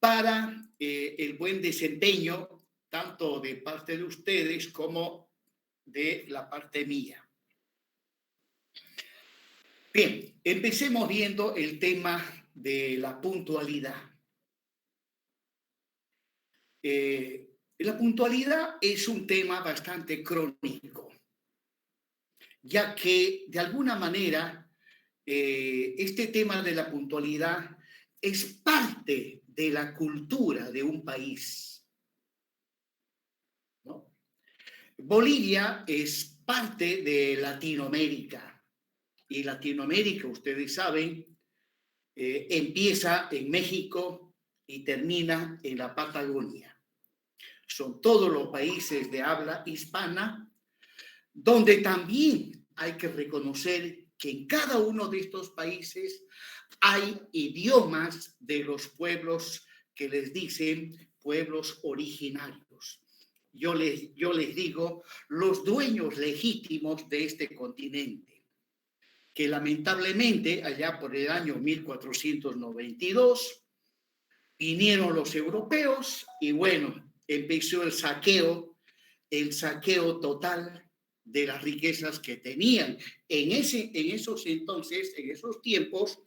para el buen desempeño tanto de parte de ustedes como de la parte mía. Bien, empecemos viendo el tema de la puntualidad. La puntualidad es un tema bastante crónico, ya que de alguna manera este tema de la puntualidad es parte de la cultura de un país, ¿no? Bolivia es parte de Latinoamérica y Latinoamérica, ustedes saben, empieza en México y termina en la Patagonia. Son todos los países de habla hispana, donde también hay que reconocer que en cada uno de estos países hay idiomas de los pueblos que les dicen pueblos originarios. Yo les digo, los dueños legítimos de este continente, que lamentablemente allá por el año 1492 vinieron los europeos y bueno, empezó el saqueo total de las riquezas que tenían. En esos tiempos,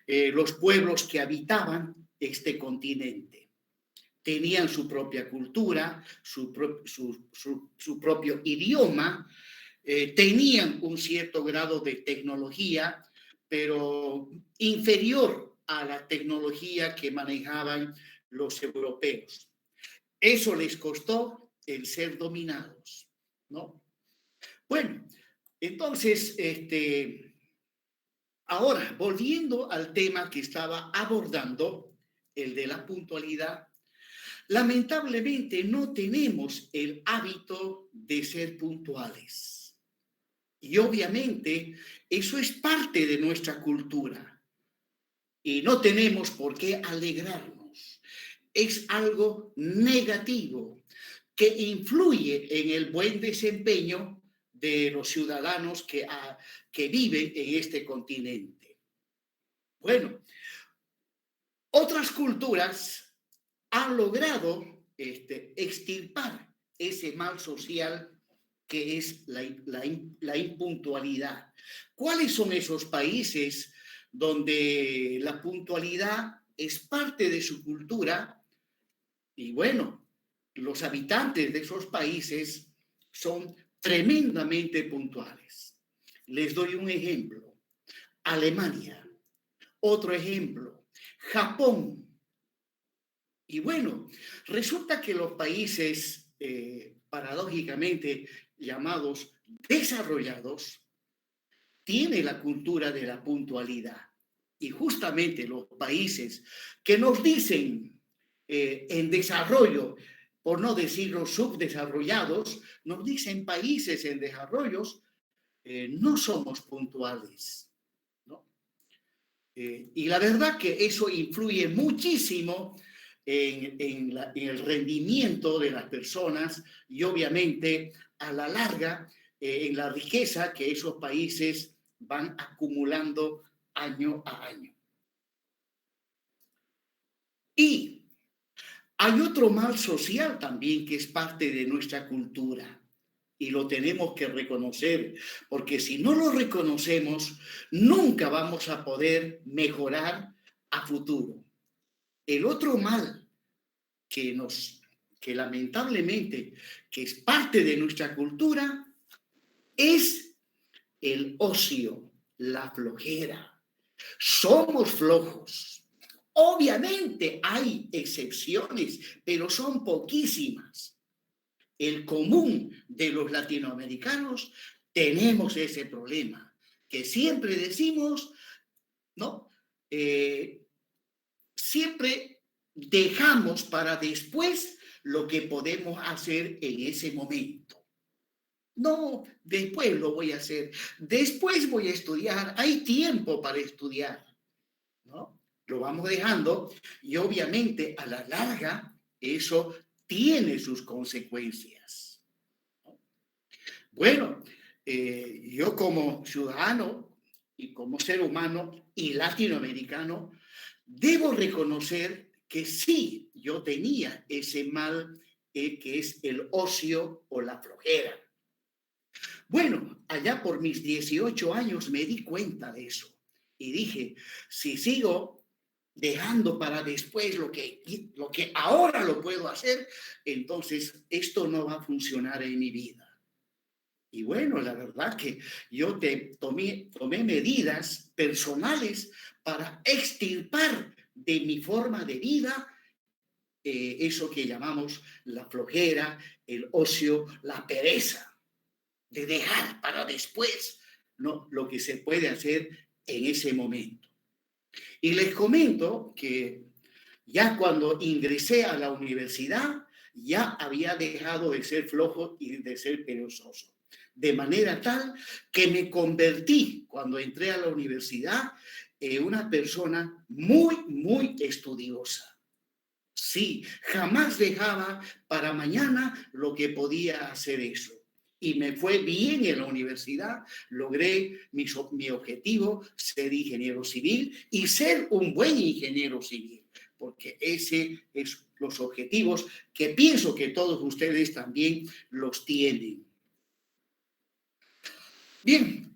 los pueblos que habitaban este continente tenían su propia cultura, su propio idioma, tenían un cierto grado de tecnología, pero inferior a la tecnología que manejaban los europeos. Eso les costó el ser dominados, ¿no? Bueno, entonces, ahora, volviendo al tema que estaba abordando, el de la puntualidad, lamentablemente no tenemos el hábito de ser puntuales. Y obviamente eso es parte de nuestra cultura. Y no tenemos por qué alegrarnos. Es algo negativo que influye en el buen desempeño de los ciudadanos que viven en este continente. Bueno, otras culturas han logrado extirpar ese mal social que es la impuntualidad. ¿Cuáles son esos países donde la puntualidad es parte de su cultura? Y bueno, los habitantes de esos países son tremendamente puntuales. Les doy un ejemplo. Alemania. Otro ejemplo. Japón. Y bueno, resulta que los países, paradójicamente llamados desarrollados, tienen la cultura de la puntualidad. Y justamente los países que nos dicen en desarrollo, por no decirlo subdesarrollados, nos dicen países en desarrollo, no somos puntuales, ¿no? Y la verdad que eso influye muchísimo en el rendimiento de las personas y obviamente a la larga en la riqueza que esos países van acumulando año a año. Y hay otro mal social también que es parte de nuestra cultura y lo tenemos que reconocer, porque si no lo reconocemos, nunca vamos a poder mejorar a futuro. El otro mal que lamentablemente que es parte de nuestra cultura es el ocio, la flojera. Somos flojos. Obviamente hay excepciones, pero son poquísimas. El común de los latinoamericanos tenemos ese problema, que siempre decimos, ¿no? Siempre dejamos para después lo que podemos hacer en ese momento. No, después lo voy a hacer, después voy a estudiar, hay tiempo para estudiar, ¿no? Lo vamos dejando y obviamente a la larga eso tiene sus consecuencias, ¿no? Bueno, yo como ciudadano y como ser humano y latinoamericano, debo reconocer que sí, yo tenía ese mal que es el ocio o la flojera. Bueno, allá por mis 18 años me di cuenta de eso y dije, si sigo dejando para después lo que ahora lo puedo hacer, entonces esto no va a funcionar en mi vida. Y bueno, la verdad que yo tomé medidas personales para extirpar de mi forma de vida eso que llamamos la flojera, el ocio, la pereza, de dejar para después, ¿no?, lo que se puede hacer en ese momento. Y les comento que ya cuando ingresé a la universidad, ya había dejado de ser flojo y de ser perezoso. De manera tal que me convertí, cuando entré a la universidad, en una persona muy, muy estudiosa. Sí, jamás dejaba para mañana lo que podía hacer eso. Y me fue bien en la universidad, logré mi objetivo, ser ingeniero civil y ser un buen ingeniero civil, porque ese es los objetivos que pienso que todos ustedes también los tienen. Bien,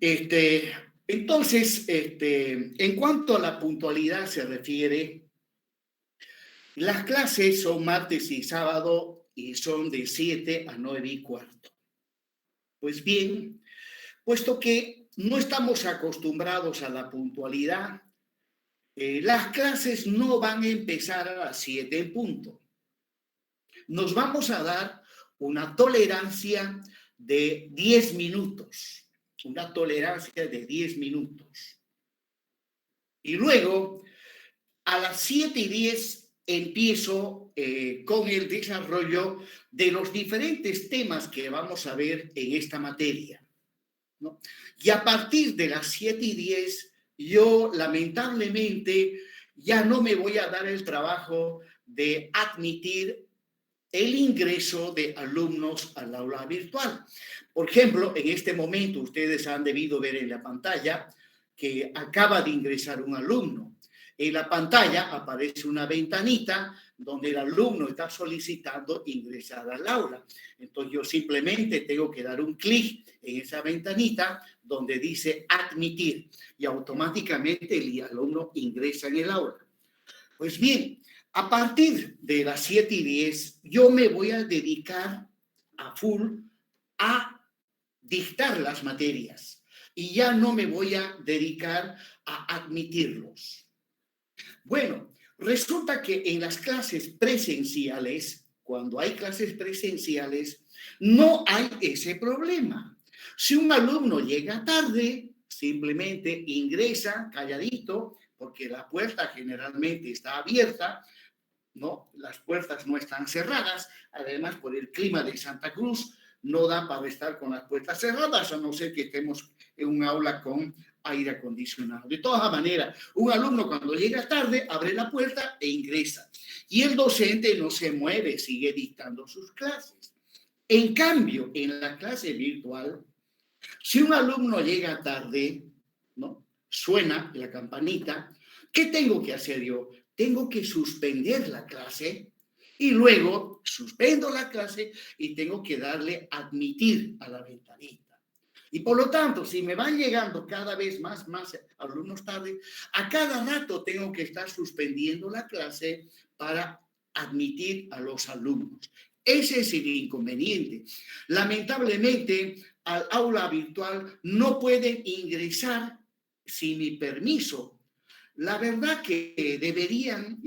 entonces, en cuanto a la puntualidad se refiere, las clases son martes y sábado y son de 7 a 9:15. Pues bien, puesto que no estamos acostumbrados a la puntualidad, las clases no van a empezar a las 7 en punto. Nos vamos a dar una tolerancia de 10 minutos, una tolerancia de 10 minutos. Y luego, a las 7:10 empiezo con el desarrollo de los diferentes temas que vamos a ver en esta materia, ¿no? Y a partir de las 7:10, yo lamentablemente ya no me voy a dar el trabajo de admitir el ingreso de alumnos al aula virtual. Por ejemplo, en este momento ustedes han debido ver en la pantalla que acaba de ingresar un alumno. En la pantalla aparece una ventanita donde el alumno está solicitando ingresar al aula. Entonces yo simplemente tengo que dar un clic en esa ventanita donde dice admitir y automáticamente el alumno ingresa en el aula. Pues bien, a partir de las 7:10 yo me voy a dedicar a full a dictar las materias y ya no me voy a dedicar a admitirlos. Bueno, resulta que en las clases presenciales, cuando hay clases presenciales, no hay ese problema. Si un alumno llega tarde, simplemente ingresa calladito, porque la puerta generalmente está abierta, ¿no? Las puertas no están cerradas. Además, por el clima de Santa Cruz, no da para estar con las puertas cerradas, a no ser que estemos en un aula con aire acondicionado. De todas maneras, un alumno cuando llega tarde abre la puerta e ingresa. Y el docente no se mueve, sigue dictando sus clases. En cambio, en la clase virtual, si un alumno llega tarde, ¿no?, suena la campanita, ¿qué tengo que hacer yo? Tengo que suspender la clase y luego suspendo la clase y tengo que darle admitir a la ventanita. Y por lo tanto, si me van llegando cada vez más alumnos tarde, a cada rato tengo que estar suspendiendo la clase para admitir a los alumnos. Ese es el inconveniente. Lamentablemente, al aula virtual no pueden ingresar sin mi permiso. La verdad que deberían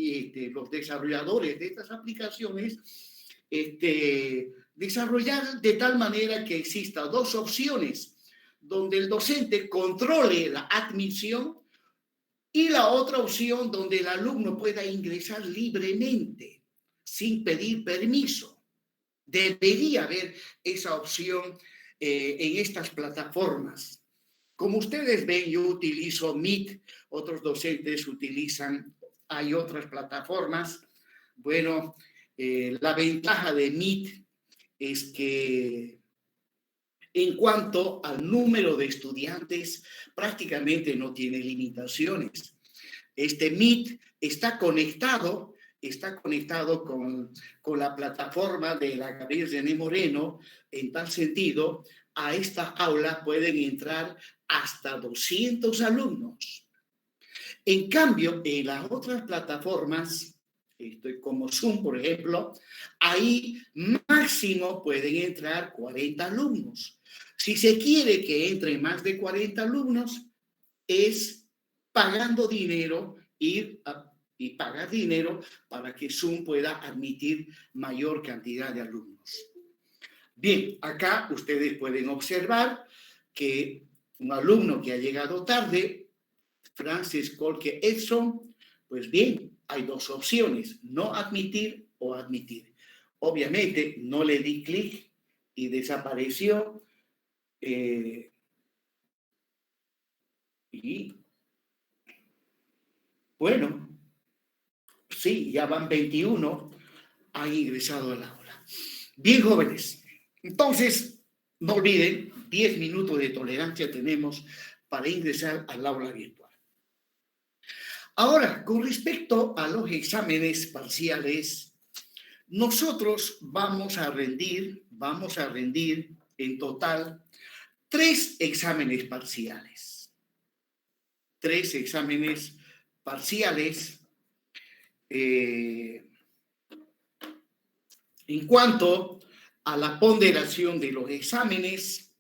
los desarrolladores de estas aplicaciones desarrollar de tal manera que exista dos opciones, donde el docente controle la admisión y la otra opción donde el alumno pueda ingresar libremente, sin pedir permiso. Debería haber esa opción en estas plataformas. Como ustedes ven, yo utilizo Meet, otros docentes utilizan, hay otras plataformas. Bueno, la ventaja de Meet es que en cuanto al número de estudiantes, prácticamente no tiene limitaciones. Este Meet está conectado está conectado con la plataforma de la Gabriel René Moreno. En tal sentido, a esta aula pueden entrar hasta 200 alumnos. En cambio, en las otras plataformas, como Zoom, por ejemplo, ahí máximo pueden entrar 40 alumnos. Si se quiere que entren más de 40 alumnos, es pagando dinero y pagar dinero para que Zoom pueda admitir mayor cantidad de alumnos. Bien, acá ustedes pueden observar que un alumno que ha llegado tarde, Francis Colque Edson, pues bien, hay dos opciones, no admitir o admitir. Obviamente no le di clic y desapareció. Y bueno, sí, ya van 21, han ingresado al aula. Bien, jóvenes, entonces no olviden, 10 minutos de tolerancia tenemos para ingresar al aula virtual. Ahora, con respecto a los exámenes parciales, nosotros vamos a rendir en total 3 exámenes parciales. 3 exámenes parciales. En cuanto a la ponderación de los exámenes,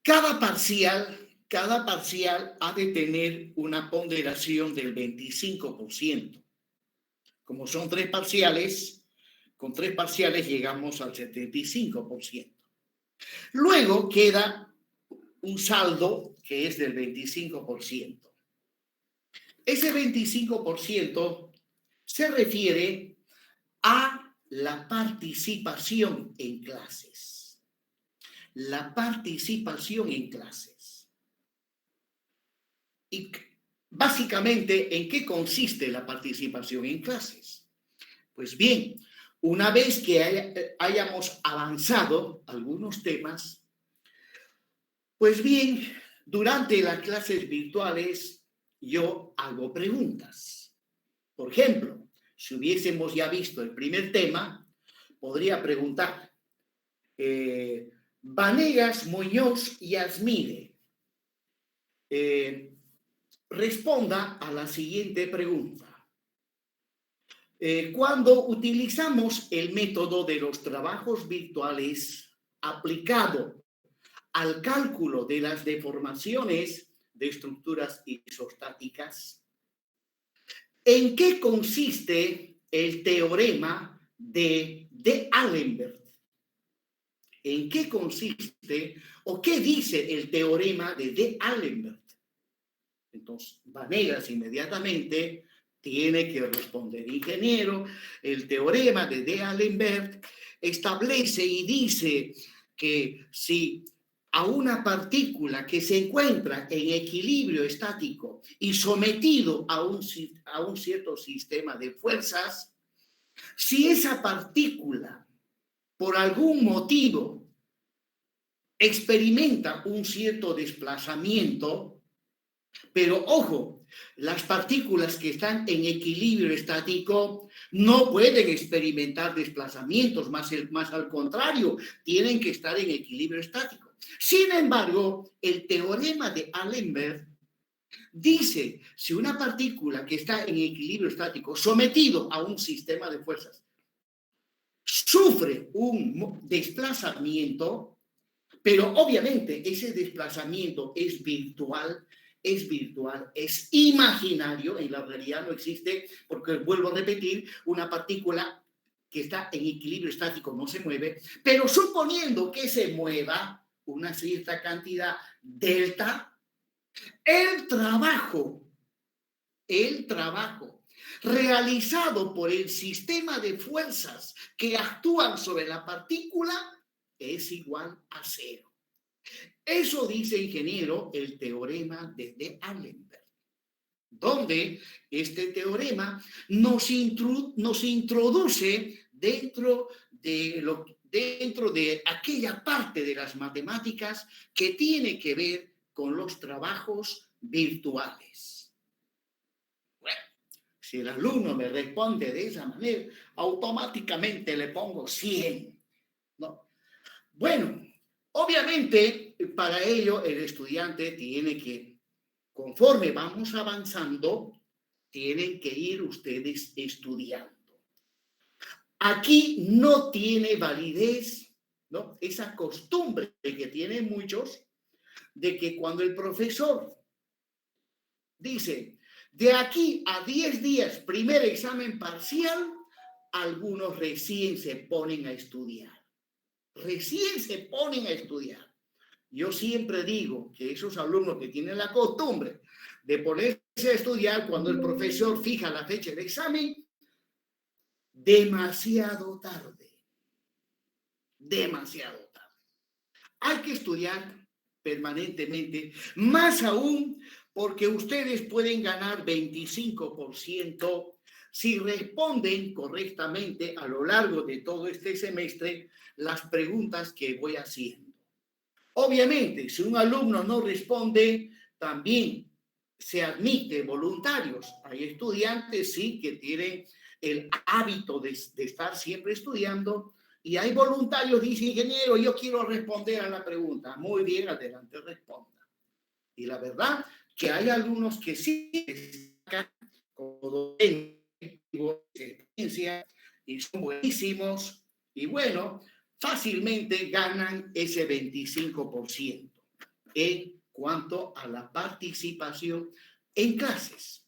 cada parcial ha de tener una ponderación del 25%. Como son 3 parciales, con 3 parciales llegamos al 75%. Luego queda un saldo que es del 25%. Ese 25% se refiere a la participación en clases. La participación en clases. Y básicamente, ¿en qué consiste la participación en clases? Pues bien, una vez que hayamos avanzado algunos temas, pues bien, durante las clases virtuales yo hago preguntas. Por ejemplo, si hubiésemos ya visto el primer tema, podría preguntar, Vanegas, Muñoz y Asmide, responda a la siguiente pregunta. Cuando utilizamos el método de los trabajos virtuales aplicado al cálculo de las deformaciones de estructuras isostáticas, ¿en qué consiste el teorema de D'Alembert? ¿En qué consiste o qué dice el teorema de D'Alembert? Entonces, Vanegas inmediatamente tiene que responder, ingeniero, el teorema de D'Alembert establece y dice que si a una partícula que se encuentra en equilibrio estático y sometido a un cierto sistema de fuerzas, si esa partícula por algún motivo experimenta un cierto desplazamiento, pero ojo, las partículas que están en equilibrio estático no pueden experimentar desplazamientos, más al contrario, tienen que estar en equilibrio estático. Sin embargo, el teorema de D'Alembert dice, si una partícula que está en equilibrio estático sometido a un sistema de fuerzas sufre un desplazamiento, pero obviamente ese desplazamiento es virtual, es imaginario, en la realidad no existe, porque vuelvo a repetir, una partícula que está en equilibrio estático no se mueve, pero suponiendo que se mueva una cierta cantidad delta, el trabajo realizado por el sistema de fuerzas que actúan sobre la partícula es igual a 0. Eso dice, ingeniero, el teorema de D'Alembert, donde este teorema nos introduce dentro de aquella parte de las matemáticas que tiene que ver con los trabajos virtuales. Bueno, si el alumno me responde de esa manera, automáticamente le pongo 100, ¿no? Bueno, obviamente para ello el estudiante tiene que, conforme vamos avanzando, tienen que ir ustedes estudiando. Aquí no tiene validez, ¿no? Esa costumbre que tienen muchos de que cuando el profesor dice, de aquí a 10 días, primer examen parcial, algunos recién se ponen a estudiar. Recién se ponen a estudiar. Yo siempre digo que esos alumnos que tienen la costumbre de ponerse a estudiar cuando el profesor fija la fecha del examen, demasiado tarde. Demasiado tarde. Hay que estudiar permanentemente, más aún porque ustedes pueden ganar 25% si responden correctamente a lo largo de todo este semestre las preguntas que voy haciendo. Obviamente, si un alumno no responde, también se admite voluntarios. Hay estudiantes, sí, que tienen el hábito de estar siempre estudiando y hay voluntarios, dice ingeniero, yo quiero responder a la pregunta. Muy bien, adelante, responda. Y la verdad que hay algunos que sí sacan como experiencia y son buenísimos y bueno, fácilmente ganan ese 25% en cuanto a la participación en clases.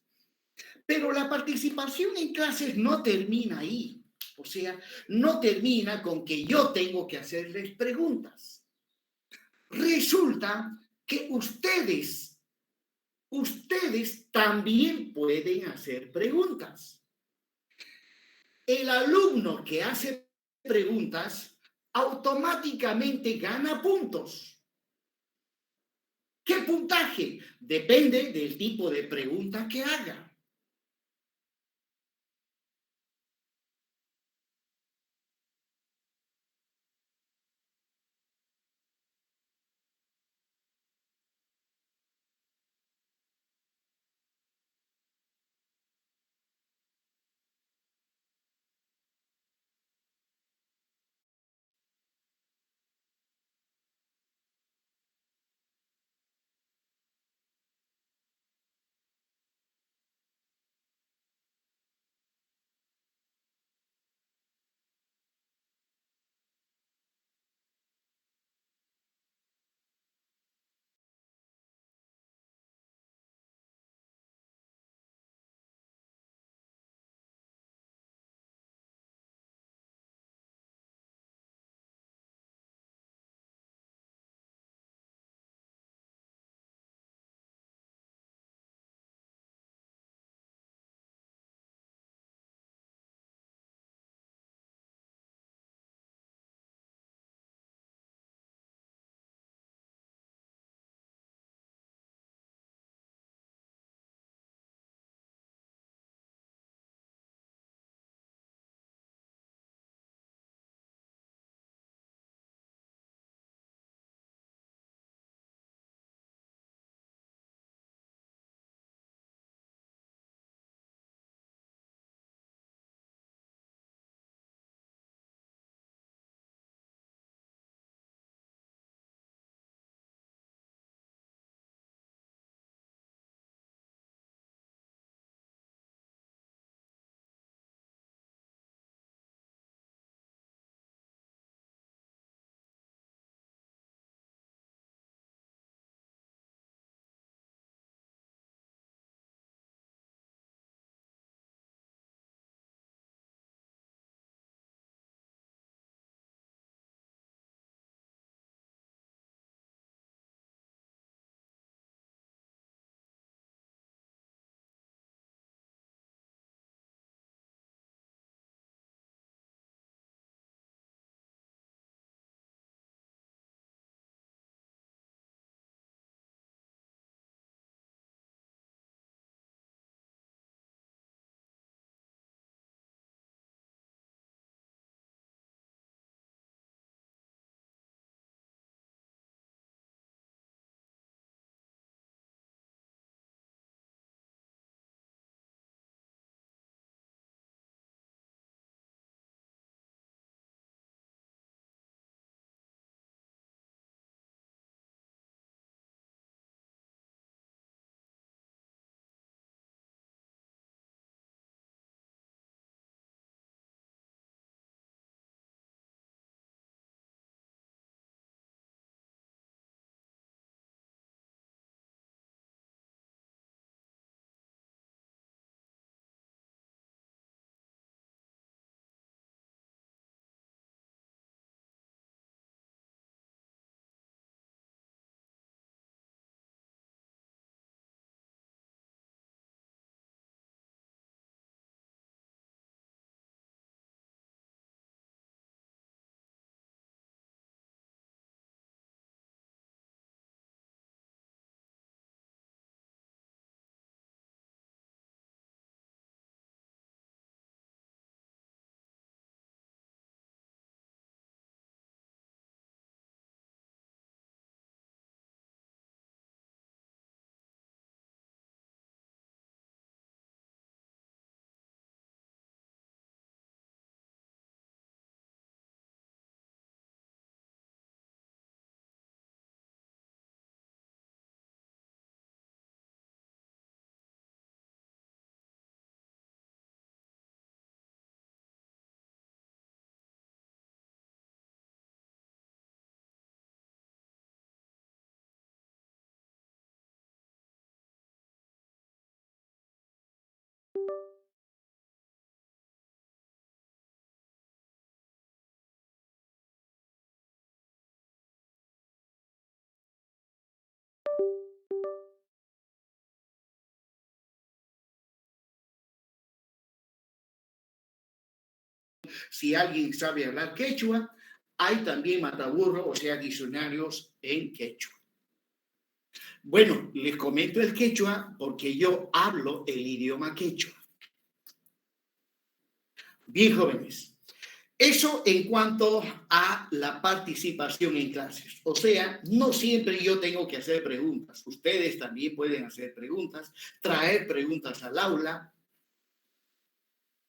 Pero la participación en clases no termina ahí. O sea, no termina con que yo tengo que hacerles preguntas. Resulta que ustedes también pueden hacer preguntas. El alumno que hace preguntas automáticamente gana puntos. ¿Qué puntaje? Depende del tipo de pregunta que haga. Si alguien sabe hablar quechua, hay también mataburro, o sea, diccionarios en quechua. Bueno, les comento el quechua porque yo hablo el idioma quechua. Bien, jóvenes. Eso en cuanto a la participación en clases. O sea, no siempre yo tengo que hacer preguntas. Ustedes también pueden hacer preguntas, traer preguntas al aula.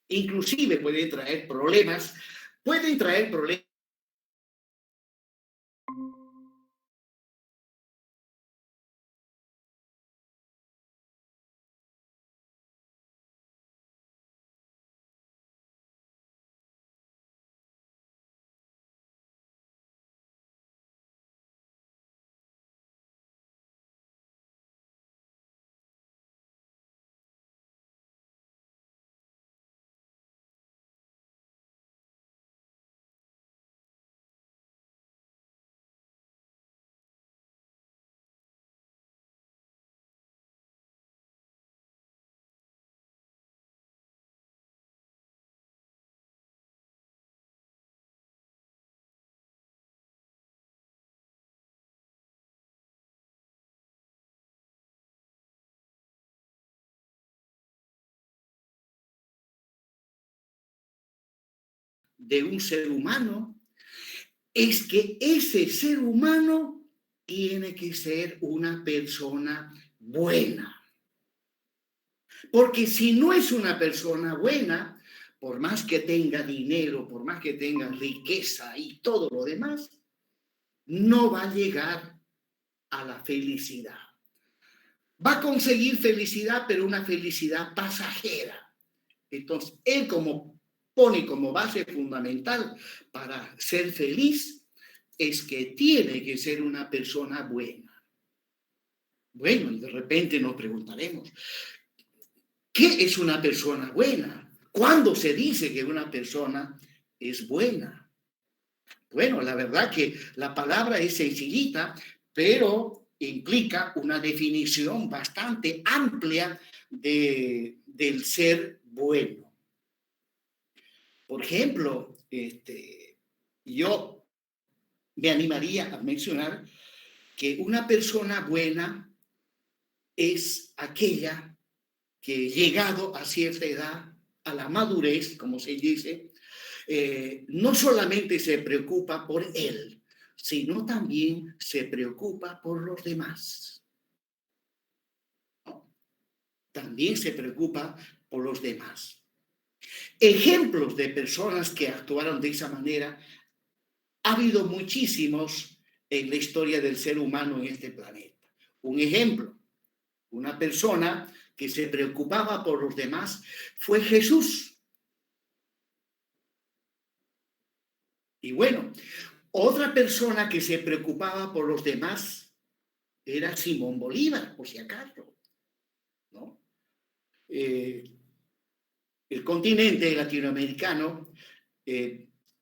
Inclusive pueden traer problemas. Pueden traer problemas de un ser humano. Es que ese ser humano tiene que ser una persona buena. Porque si no es una persona buena, por más que tenga dinero, por más que tenga riqueza y todo lo demás, no va a llegar a la felicidad. Va a conseguir felicidad, pero una felicidad pasajera. Entonces, él pone como base fundamental para ser feliz, es que tiene que ser una persona buena. Bueno, y de repente nos preguntaremos, ¿qué es una persona buena? ¿Cuándo se dice que una persona es buena? Bueno, la verdad que la palabra es sencillita, pero implica una definición bastante amplia del ser bueno. Por ejemplo, yo me animaría a mencionar que una persona buena es aquella que llegado a cierta edad, a la madurez, como se dice, no solamente se preocupa por él, sino también se preocupa por los demás. ¿No? También se preocupa por los demás. Ejemplos de personas que actuaron de esa manera, ha habido muchísimos en la historia del ser humano en este planeta. Un ejemplo, una persona que se preocupaba por los demás fue Jesús. Y bueno, otra persona que se preocupaba por los demás era Simón Bolívar, por si acaso, ¿no? El continente latinoamericano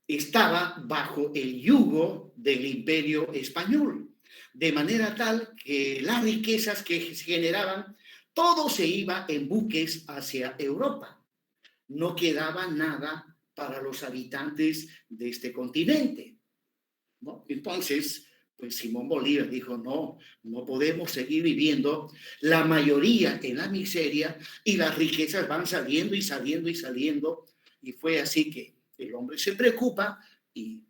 estaba bajo el yugo del Imperio Español, de manera tal que las riquezas que se generaban, todo se iba en buques hacia Europa. No quedaba nada para los habitantes de este continente, ¿no? Entonces, pues Simón Bolívar dijo, no podemos seguir viviendo la mayoría en la miseria y las riquezas van saliendo y saliendo y saliendo. Y fue así que el hombre se preocupa y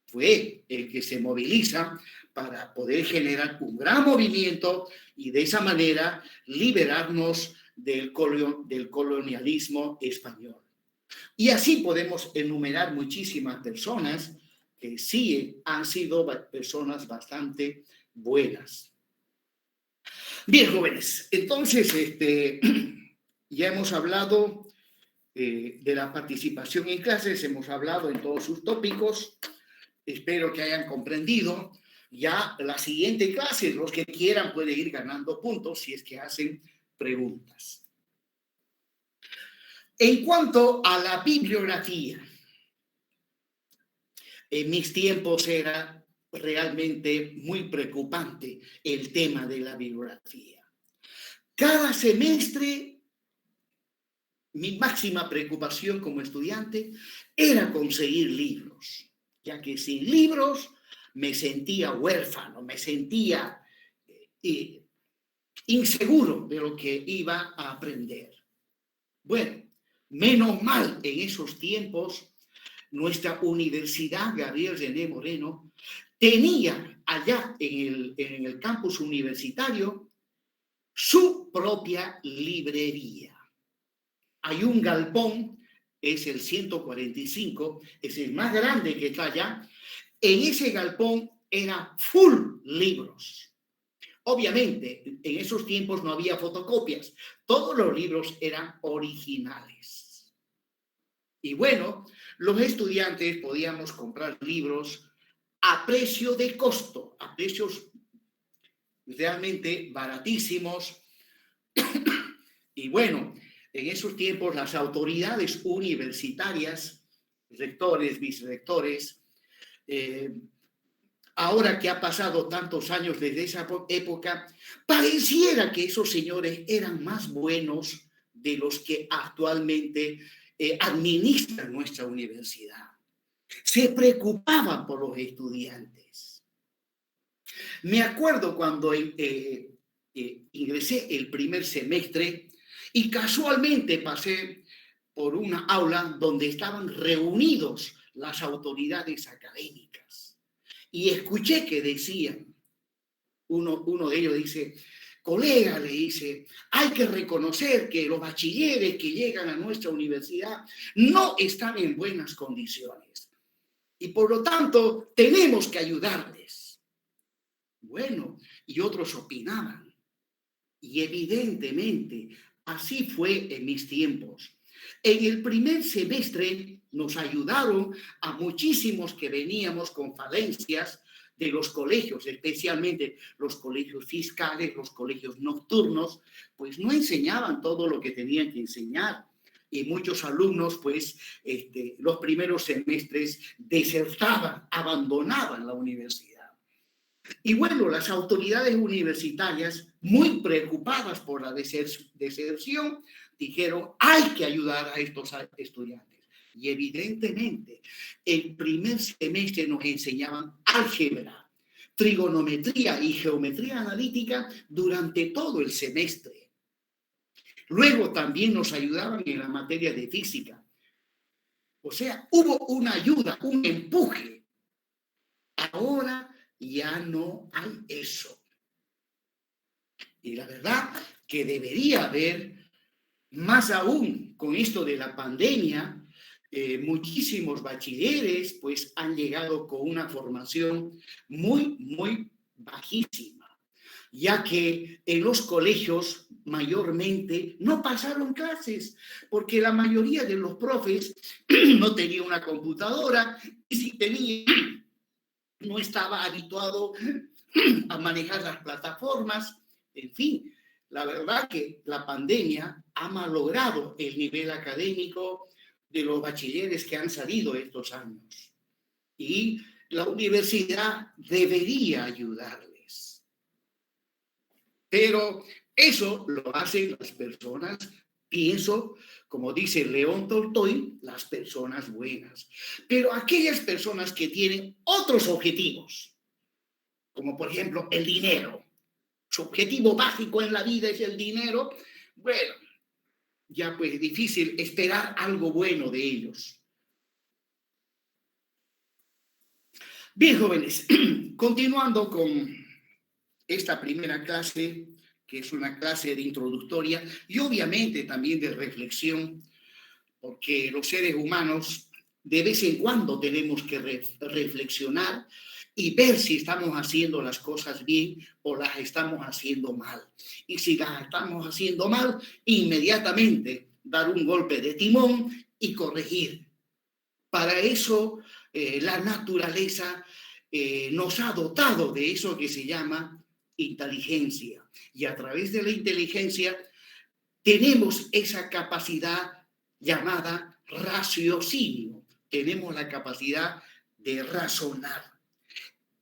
fue el que se moviliza para poder generar un gran movimiento y de esa manera liberarnos del colonialismo español. Y así podemos enumerar muchísimas personas que sí han sido personas bastante buenas. Bien, jóvenes, entonces ya hemos hablado de la participación en clases, hemos hablado en todos sus tópicos, espero que hayan comprendido. Ya la siguiente clase, los que quieran pueden ir ganando puntos si es que hacen preguntas. En cuanto a la bibliografía, en mis tiempos era realmente muy preocupante el tema de la bibliografía. Cada semestre mi máxima preocupación como estudiante era conseguir libros, ya que sin libros me sentía huérfano, me sentía inseguro de lo que iba a aprender. Bueno, menos mal en esos tiempos nuestra Universidad Gabriel René Moreno tenía allá en el campus universitario su propia librería. Hay un galpón, es el 145, es el más grande que está allá. En ese galpón era full libros. Obviamente, en esos tiempos no había fotocopias. Todos los libros eran originales. Y bueno, los estudiantes podíamos comprar libros a precio de costo, a precios realmente baratísimos. Y bueno, en esos tiempos las autoridades universitarias, rectores, vicerrectores, ahora que ha pasado tantos años desde esa época, pareciera que esos señores eran más buenos de los que actualmente administran nuestra universidad. Se preocupaban por los estudiantes. Me acuerdo cuando ingresé el primer semestre y casualmente pasé por una aula donde estaban reunidos las autoridades académicas y escuché que decían, uno de ellos dice, colega, le dice, hay que reconocer que los bachilleres que llegan a nuestra universidad no están en buenas condiciones y por lo tanto tenemos que ayudarles. Bueno, y otros opinaban. Y evidentemente, así fue en mis tiempos. En el primer semestre nos ayudaron a muchísimos que veníamos con falencias de los colegios, especialmente los colegios fiscales, los colegios nocturnos, pues no enseñaban todo lo que tenían que enseñar. Y muchos alumnos, pues, los primeros semestres desertaban, abandonaban la universidad. Y bueno, las autoridades universitarias, muy preocupadas por la deserción, dijeron, hay que ayudar a estos estudiantes. Y evidentemente, el primer semestre nos enseñaban álgebra, trigonometría y geometría analítica durante todo el semestre. Luego también nos ayudaban en la materia de física. O sea, hubo una ayuda, un empuje. Ahora ya no hay eso. Y la verdad que debería haber, más aún con esto de la pandemia, muchísimos bachilleres pues han llegado con una formación muy, muy bajísima, ya que en los colegios mayormente no pasaron clases, porque la mayoría de los profes no tenía una computadora y si tenía, no estaba habituado a manejar las plataformas. En fin, la verdad que la pandemia ha malogrado el nivel académico de los bachilleres que han salido estos años. Y la universidad debería ayudarles. Pero eso lo hacen las personas, pienso, como dice León Tolstoy, las personas buenas. Pero aquellas personas que tienen otros objetivos, como por ejemplo el dinero, su objetivo básico en la vida es el dinero, bueno, ya pues es difícil esperar algo bueno de ellos. Bien, jóvenes, continuando con esta primera clase, que es una clase de introductoria y obviamente también de reflexión, porque los seres humanos de vez en cuando tenemos que reflexionar y ver si estamos haciendo las cosas bien o las estamos haciendo mal. Y si las estamos haciendo mal, inmediatamente dar un golpe de timón y corregir. Para eso la naturaleza nos ha dotado de eso que se llama inteligencia. Y a través de la inteligencia tenemos esa capacidad llamada raciocinio. Tenemos la capacidad de razonar.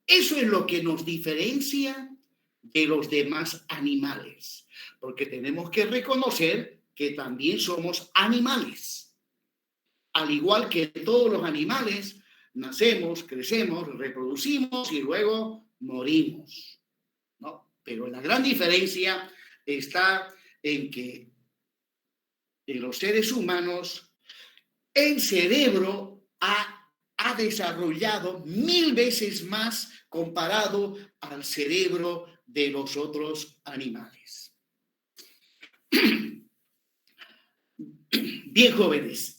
Eso es lo que nos diferencia de los demás animales, porque tenemos que reconocer que también somos animales. Al igual que todos los animales, nacemos, crecemos, reproducimos y luego morimos, ¿no? Pero la gran diferencia está en que en los seres humanos el cerebro ha desarrollado 1000 veces más comparado al cerebro de los otros animales. Bien, jóvenes,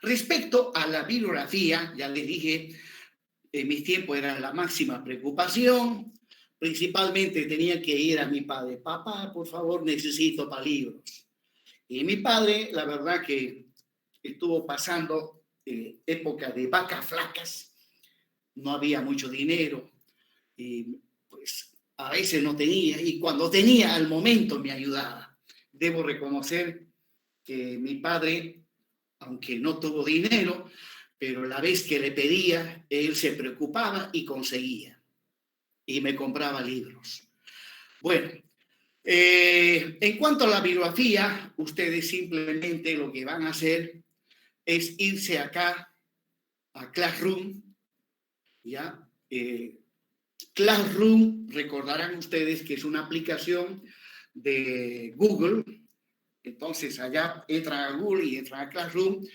respecto a la bibliografía, ya les dije, en mis tiempos era la máxima preocupación. Principalmente tenía que ir a mi padre. Papá, por favor, necesito para libros. Y mi padre, la verdad que estuvo pasando época de vacas flacas. No había mucho dinero. Y pues a veces no tenía. Y cuando tenía, al momento me ayudaba. Debo reconocer que mi padre, aunque no tuvo dinero, pero la vez que le pedía, él se preocupaba y conseguía. Y me compraba libros. Bueno, en cuanto a la bibliografía, ustedes simplemente lo que van a hacer es irse acá a Classroom, ¿ya? Classroom, recordarán ustedes que es una aplicación de Google. Entonces allá entran a Google y entran a Classroom.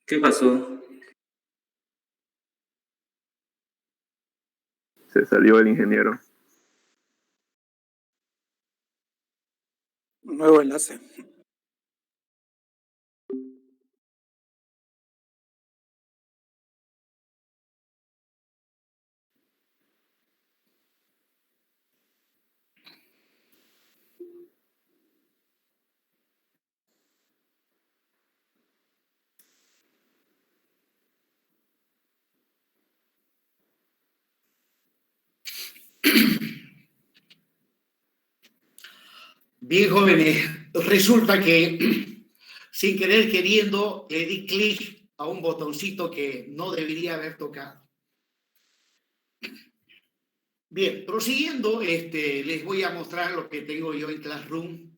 ¿Qué pasó? Se salió el ingeniero. Nuevo enlace. Bien, jóvenes, resulta que sin querer queriendo le di clic a un botoncito que no debería haber tocado. Bien, prosiguiendo, les voy a mostrar lo que tengo yo en Classroom.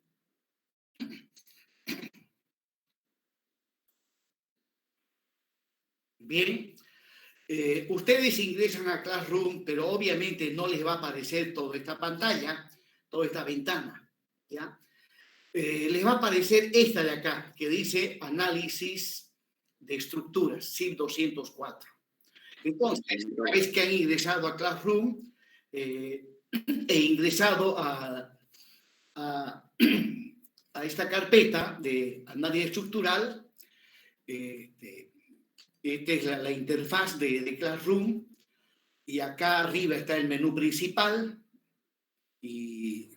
Bien, ustedes ingresan a Classroom, pero obviamente no les va a aparecer toda esta pantalla, toda esta ventana, ¿ya? Les va a aparecer esta de acá, que dice Análisis de Estructuras, SIP 204. Entonces, una vez que han ingresado a Classroom e ingresado a esta carpeta de análisis estructural, esta es la interfaz de Classroom, y acá arriba está el menú principal, y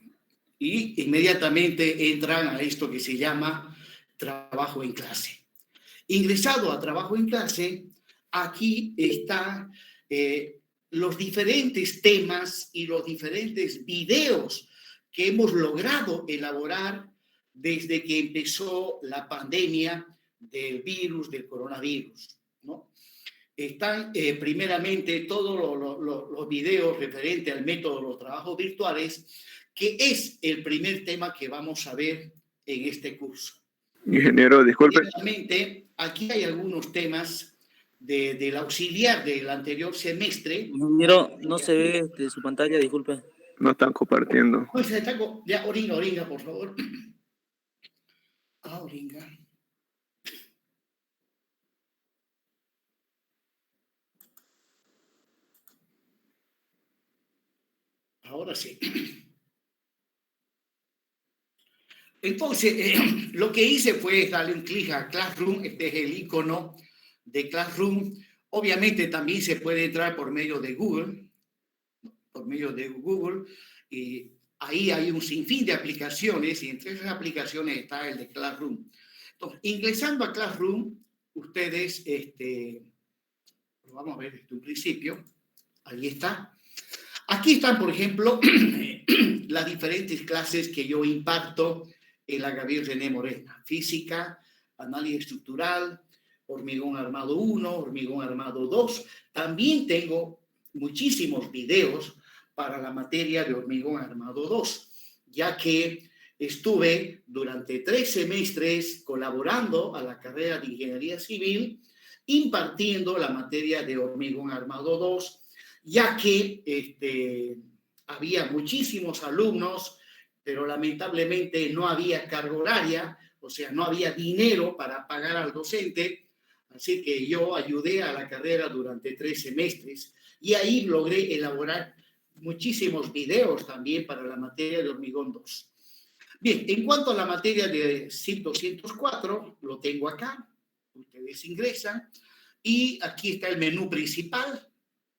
inmediatamente entran a esto que se llama trabajo en clase. Ingresado a trabajo en clase, aquí están los diferentes temas y los diferentes videos que hemos logrado elaborar desde que empezó la pandemia del virus, del coronavirus, ¿no? Están primeramente todos los videos referentes al método de los trabajos virtuales, que es el primer tema que vamos a ver en este curso. Ingeniero, disculpe. Obviamente, aquí hay algunos temas del auxiliar del anterior semestre. Ingeniero, no se ve de su pantalla, disculpe. No están compartiendo. Ya, oringa, por favor. Oringa. Ahora sí. Entonces, lo que hice fue darle un clic a Classroom. Este es el icono de Classroom. Obviamente también se puede entrar por medio de Google, y ahí hay un sinfín de aplicaciones y entre esas aplicaciones está el de Classroom. Entonces, ingresando a Classroom, ustedes, vamos a ver desde un principio, ahí está. Aquí están, por ejemplo, las diferentes clases que yo imparto en la Gabriel René Morena. Física, análisis estructural, hormigón armado 1, hormigón armado 2. También tengo muchísimos videos para la materia de hormigón armado 2, ya que estuve durante 3 semestres colaborando a la carrera de Ingeniería Civil, impartiendo la materia de hormigón armado 2, ya que había muchísimos alumnos, pero lamentablemente no había carga horaria, o sea, no había dinero para pagar al docente, así que yo ayudé a la carrera durante 3 semestres y ahí logré elaborar muchísimos videos también para la materia de hormigón 2. Bien, en cuanto a la materia de SIP 204, lo tengo acá, ustedes ingresan y aquí está el menú principal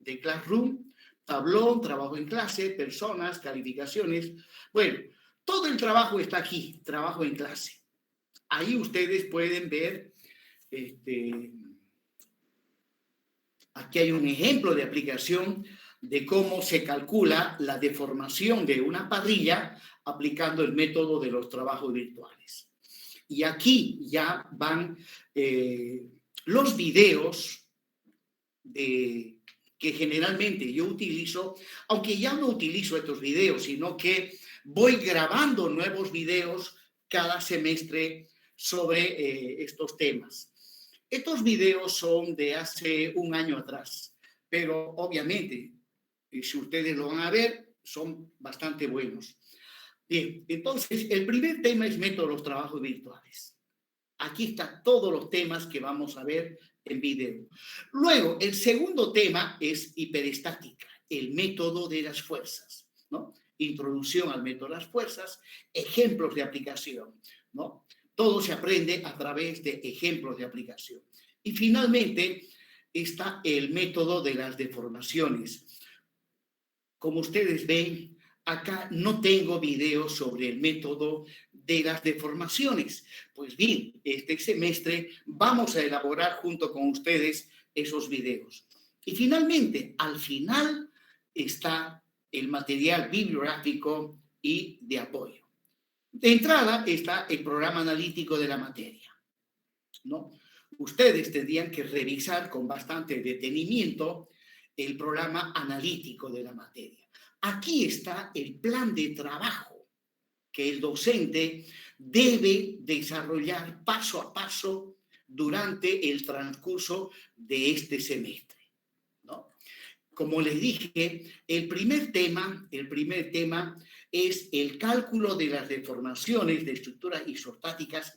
de Classroom, tablón, trabajo en clase, personas, calificaciones. Bueno, todo el trabajo está aquí, trabajo en clase. Ahí ustedes pueden ver, aquí hay un ejemplo de aplicación de cómo se calcula la deformación de una parrilla aplicando el método de los trabajos virtuales. Y aquí ya van los videos que generalmente yo utilizo, aunque ya no utilizo estos videos, sino que voy grabando nuevos videos cada semestre sobre estos temas. Estos videos son de hace un año atrás, pero obviamente, si ustedes lo van a ver, son bastante buenos. Bien, entonces, el primer tema es método de los trabajos virtuales. Aquí están todos los temas que vamos a ver en video. Luego, el segundo tema es hiperestática, el método de las fuerzas, ¿no? Introducción al método de las fuerzas, ejemplos de aplicación, ¿no? Todo se aprende a través de ejemplos de aplicación. Y finalmente está el método de las deformaciones. Como ustedes ven, acá no tengo videos sobre el método de las deformaciones. Pues bien, este semestre vamos a elaborar junto con ustedes esos videos. Y finalmente, al final está el material bibliográfico y de apoyo. De entrada está el programa analítico de la materia, ¿no? Ustedes tendrían que revisar con bastante detenimiento el programa analítico de la materia. Aquí está el plan de trabajo que el docente debe desarrollar paso a paso durante el transcurso de este semestre, ¿no? Como les dije, el primer tema es el cálculo de las deformaciones de estructuras isostáticas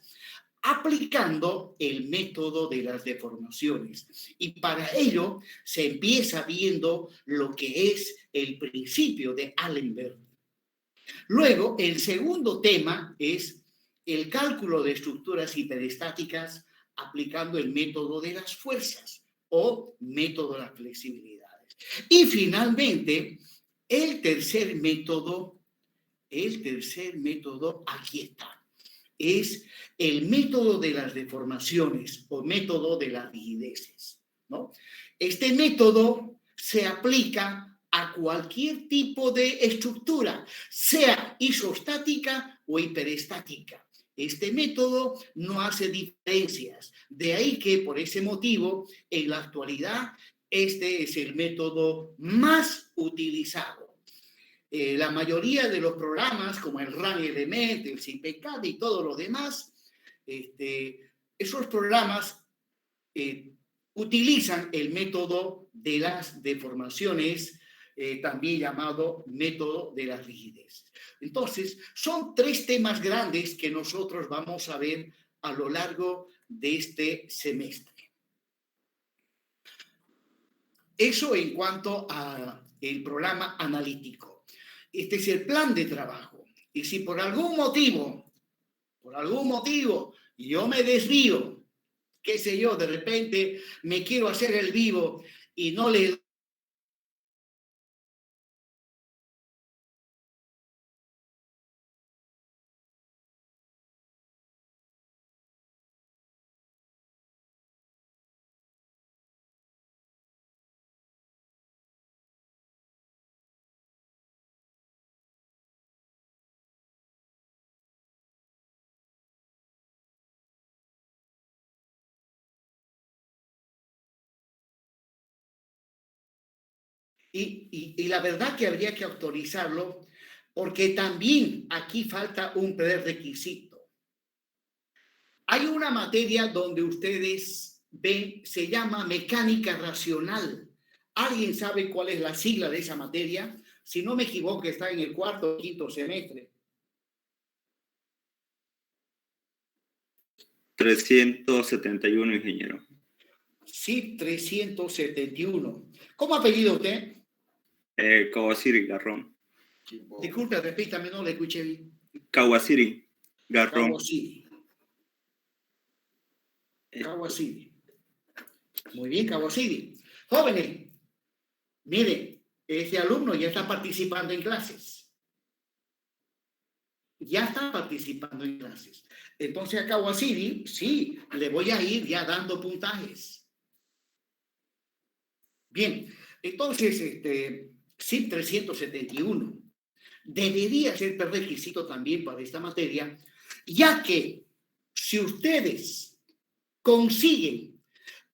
aplicando el método de las deformaciones. Y para ello se empieza viendo lo que es el principio de Allenberg. Luego, el segundo tema es el cálculo de estructuras hiperestáticas aplicando el método de las fuerzas o método de las flexibilidades. Y finalmente, el tercer método, aquí está, es el método de las deformaciones o método de las rigideces, ¿no? Este método se aplica a cualquier tipo de estructura, sea isostática o hiperestática. Este método no hace diferencias. De ahí que, por ese motivo, en la actualidad, este es el método más utilizado. La mayoría de los programas, como el RAN Element, el CIPCAD y todos los demás, esos programas utilizan el método de las deformaciones, también llamado método de las rigideces. Entonces, son 3 temas grandes que nosotros vamos a ver a lo largo de este semestre. Eso en cuanto al programa analítico. Este es el plan de trabajo. Y si por algún motivo, yo me desvío, qué sé yo, de repente me quiero hacer el vivo y no le y la verdad que habría que autorizarlo porque también aquí falta un prerequisito. Hay una materia donde ustedes ven, se llama mecánica racional. ¿Alguien sabe cuál es la sigla de esa materia? Si no me equivoco, está en el cuarto o quinto semestre. 371, ingeniero. Sí, 371. ¿Cómo apellido usted? Kawasiri Garrón. Disculpe, repítame, no le escuché bien. Kawasiri Garrón. Kawasiri. Kawasiri. Muy bien, Kawasiri. Jóvenes, miren, este alumno ya está participando en clases. Ya está participando en clases. Entonces a Kawasiri, sí, le voy a ir ya dando puntajes. Bien, entonces, SIP 371 debería ser prerequisito también para esta materia, ya que si ustedes consiguen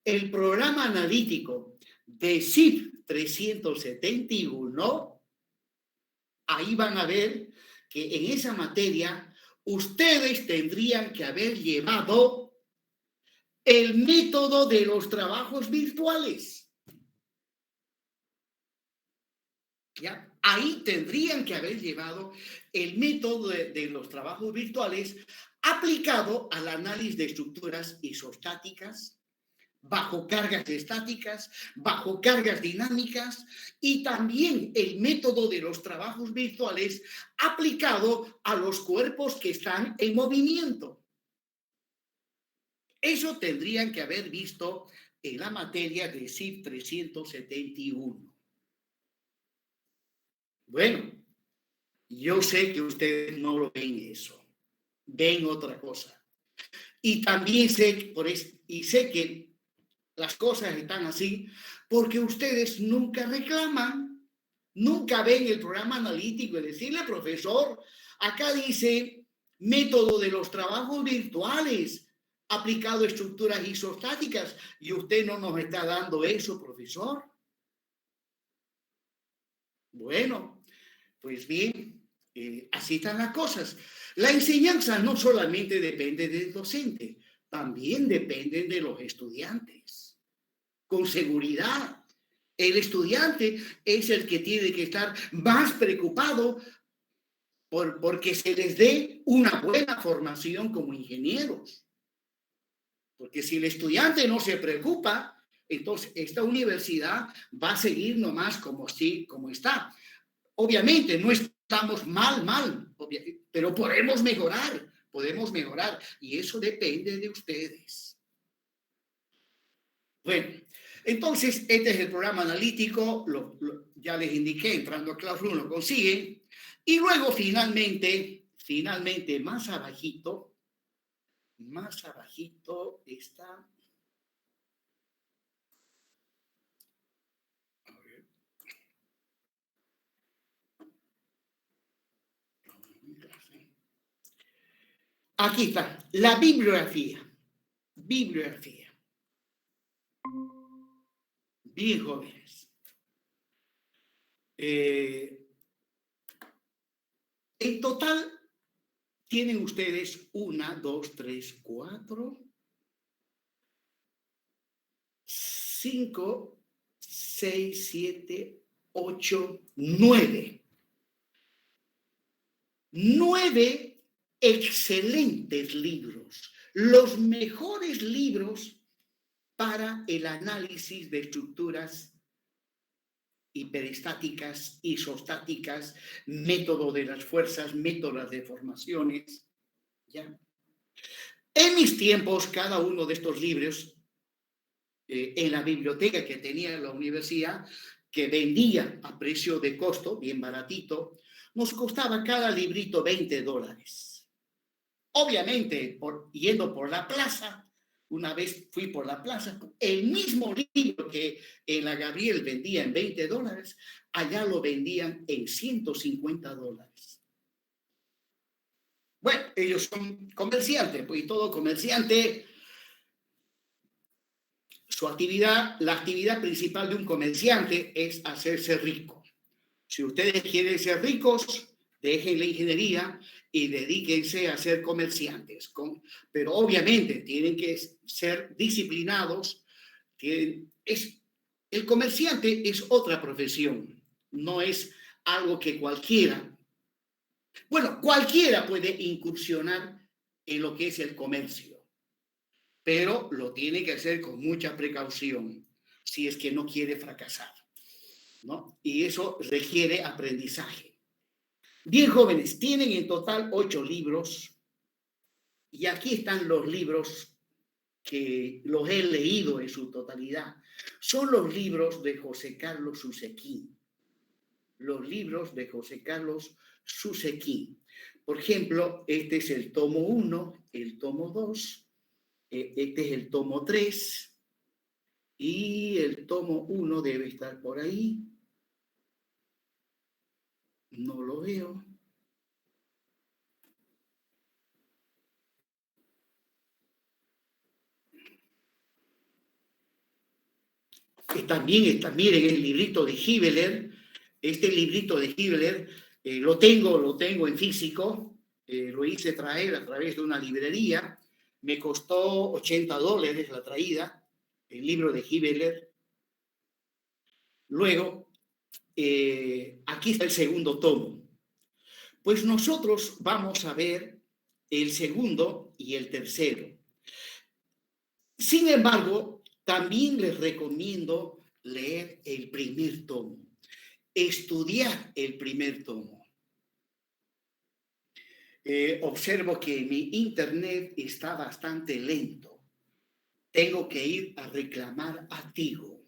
el programa analítico de SIP 371, ahí van a ver que en esa materia ustedes tendrían que haber llevado el método de los trabajos virtuales. ¿Ya? Ahí tendrían que haber llevado el método de los trabajos virtuales aplicado al análisis de estructuras isostáticas, bajo cargas estáticas, bajo cargas dinámicas y también el método de los trabajos virtuales aplicado a los cuerpos que están en movimiento. Eso tendrían que haber visto en la materia de SIP 371. Bueno, yo sé que ustedes no lo ven eso, ven otra cosa. Y también sé, sé que las cosas están así porque ustedes nunca reclaman, nunca ven el programa analítico y decirle, profesor, acá dice método de los trabajos virtuales aplicado a estructuras isostáticas y usted no nos está dando eso, profesor. Bueno, pues bien, así están las cosas. La enseñanza no solamente depende del docente, también depende de los estudiantes. Con seguridad, el estudiante es el que tiene que estar más preocupado porque se les dé una buena formación como ingenieros. Porque si el estudiante no se preocupa, entonces esta universidad va a seguir nomás como está. Obviamente no estamos mal, pero podemos mejorar y eso depende de ustedes. Bueno, entonces este es el programa analítico, ya les indiqué, entrando a Classroom lo consiguen y luego finalmente más abajito está. Aquí está, la bibliografía. Bien, jóvenes. En total, tienen ustedes 1, 2, 3, 4, 5, 6, 7, 8, 9. 9 excelentes libros, los mejores libros para el análisis de estructuras hiperestáticas, isostáticas, método de las fuerzas, métodos de formaciones, ¿ya? En mis tiempos, cada uno de estos libros, en la biblioteca que tenía en la universidad, que vendía a precio de costo, bien baratito, nos costaba cada librito $20. Obviamente, yendo por la plaza, una vez fui por la plaza, el mismo libro que en la Gabriel vendía en $20, allá lo vendían en $150. Bueno, ellos son comerciantes, pues, y todo comerciante, su actividad, la actividad principal de un comerciante es hacerse rico. Si ustedes quieren ser ricos, dejen la ingeniería y dedíquense a ser comerciantes. Pero obviamente tienen que ser disciplinados. El comerciante es otra profesión, no es algo que cualquiera. Bueno, cualquiera puede incursionar en lo que es el comercio, pero lo tiene que hacer con mucha precaución si es que no quiere fracasar, ¿no? Y eso requiere aprendizaje. Bien, jóvenes, tienen en total 8 libros y aquí están los libros que los he leído en su totalidad. Son los libros de José Carlos Susequín. Los libros de José Carlos Susequín. Por ejemplo, este es el tomo 1, el tomo 2, este es el tomo 3 y el tomo 1 debe estar por ahí. No lo veo. También está, miren, el librito de Hibeler. Este librito de Hibeler lo tengo en físico. Lo hice traer a través de una librería. Me costó $80 la traída, el libro de Hibeler. Luego, aquí está el segundo tomo. Pues nosotros vamos a ver el segundo y el tercero. Sin embargo, también les recomiendo leer el primer tomo, estudiar el primer tomo. Observo que mi internet está bastante lento. Tengo que ir a reclamar a Tigo,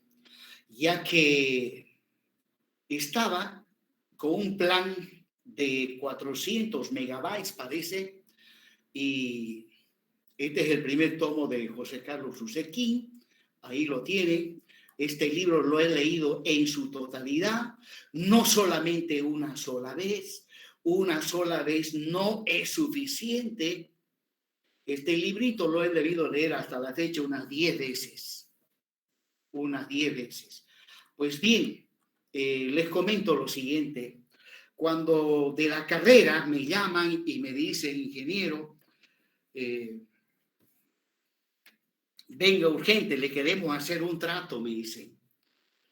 ya que estaba con un plan de 400 megabytes, parece, y este es el primer tomo de José Carlos Susequín. Ahí lo tienen. Este libro lo he leído en su totalidad, no solamente una sola vez. Una sola vez no es suficiente. Este librito lo he debido leer hasta la fecha unas 10 veces. Unas 10 veces. Pues bien, les comento lo siguiente. Cuando de la carrera me llaman y me dicen, ingeniero, venga urgente, le queremos hacer un trato, me dicen.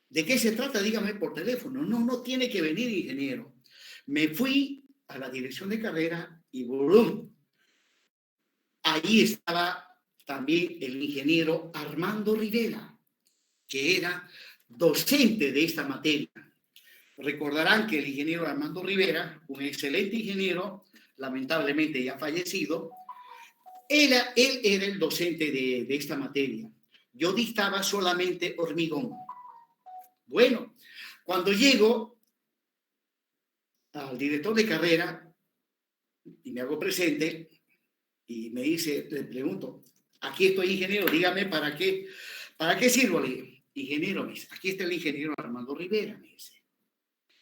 ¿De qué se trata? Dígame por teléfono. No tiene que venir, ingeniero. Me fui a la dirección de carrera y ¡brum! Allí estaba también el ingeniero Armando Rivera, que era docente de esta materia. Recordarán que el ingeniero Armando Rivera, un excelente ingeniero, lamentablemente ya fallecido, él era el docente de esta materia. Yo dictaba solamente hormigón. Bueno, cuando llego al director de carrera y me hago presente y me dice, le pregunto, aquí estoy, ingeniero, dígame para qué sirvo. Le digo, ingeniero, me dice, aquí está el ingeniero Armando Rivera, me dice.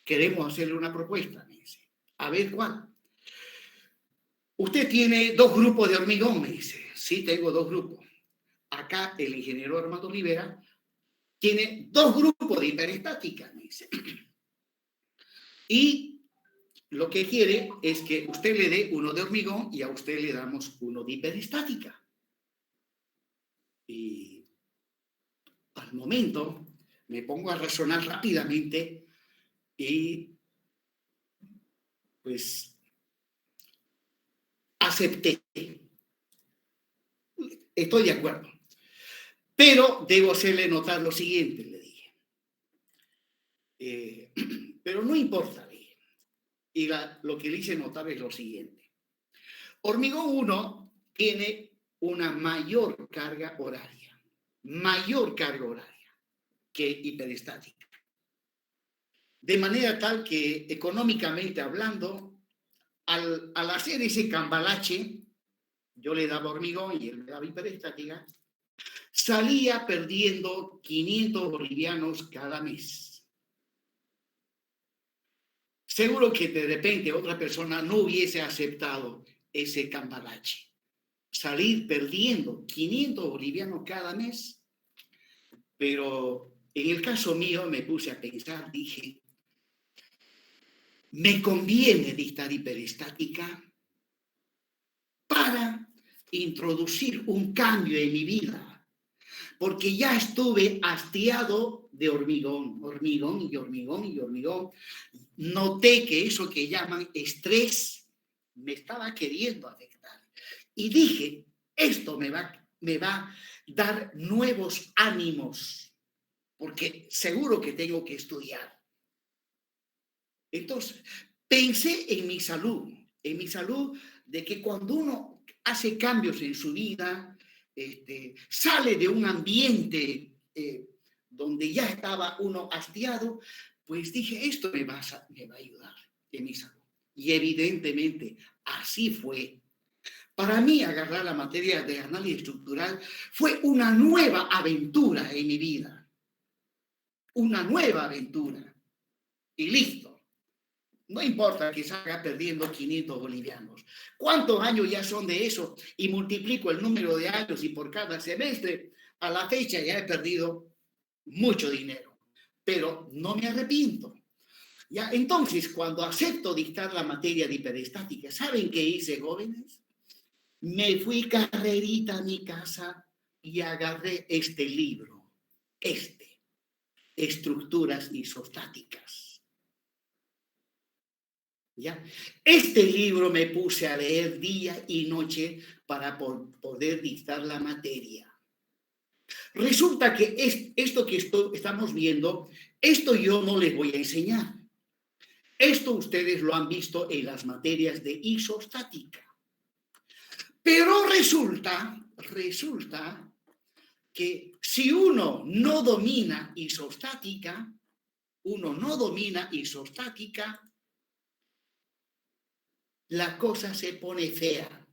Queremos hacerle una propuesta, me dice. A ver, ¿cuál? Usted tiene 2 grupos de hormigón, me dice. Sí, tengo 2 grupos. Acá el ingeniero Armando Rivera tiene 2 grupos de hiperestática, me dice. Y lo que quiere es que usted le dé uno de hormigón y a usted le damos uno de hiperestática. Y al momento me pongo a razonar rápidamente y pues acepté. Estoy de acuerdo. Pero debo hacerle notar lo siguiente, le dije. Pero no importa, le dije. Y lo que le hice notar es lo siguiente. Hormigón 1 tiene una mayor carga horaria que hiperestática. De manera tal que, económicamente hablando, al hacer ese cambalache, yo le daba hormigón y él me daba hiperestática, salía perdiendo 500 bolivianos cada mes. Seguro que de repente otra persona no hubiese aceptado ese cambalache. Salir perdiendo 500 bolivianos cada mes. Pero en el caso mío me puse a pensar, dije, me conviene dictar hiperestática para introducir un cambio en mi vida, porque ya estuve hastiado de hormigón. Noté que eso que llaman estrés me estaba queriendo afectar. Y dije, esto me va a dar nuevos ánimos, porque seguro que tengo que estudiar. Entonces, pensé en mi salud de que cuando uno hace cambios en su vida, sale de un ambiente donde ya estaba uno hastiado, pues dije, esto me va a ayudar en mi salud. Y evidentemente, así fue. Para mí, agarrar la materia de análisis estructural fue una nueva aventura en mi vida. Una nueva aventura. Y listo. No importa que salga perdiendo 500 bolivianos. ¿Cuántos años ya son de eso? Y multiplico el número de años y por cada semestre, a la fecha ya he perdido mucho dinero. Pero no me arrepiento. Ya, entonces, cuando acepto dictar la materia de hiperestática, ¿saben qué hice, jóvenes? Me fui carrerita a mi casa y agarré este libro. Estructuras isostáticas. ¿Ya? Este libro me puse a leer día y noche para poder dictar la materia. Resulta que esto que estamos viendo, esto yo no les voy a enseñar. Esto ustedes lo han visto en las materias de isostática. Pero resulta que si uno no domina isostática, la cosa se pone fea,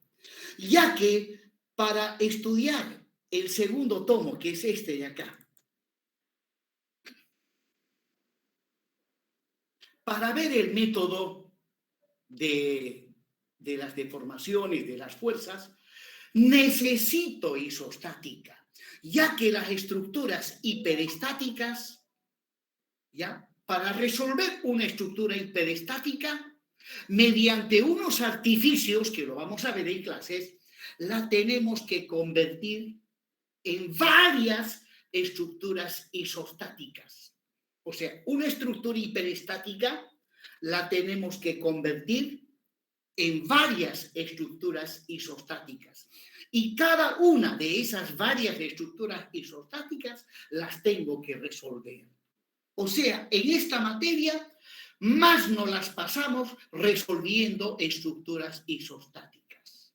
ya que para estudiar el segundo tomo, que es este de acá, para ver el método de las deformaciones, de las fuerzas, necesito isostática, ya que las estructuras hiperestáticas, ¿ya? Para resolver una estructura hiperestática, mediante unos artificios, que lo vamos a ver en clases, la tenemos que convertir en varias estructuras isostáticas. O sea, una estructura hiperestática la tenemos que convertir en varias estructuras isostáticas. Y cada una de esas varias estructuras isostáticas las tengo que resolver. O sea, en esta materia más nos las pasamos resolviendo estructuras isostáticas.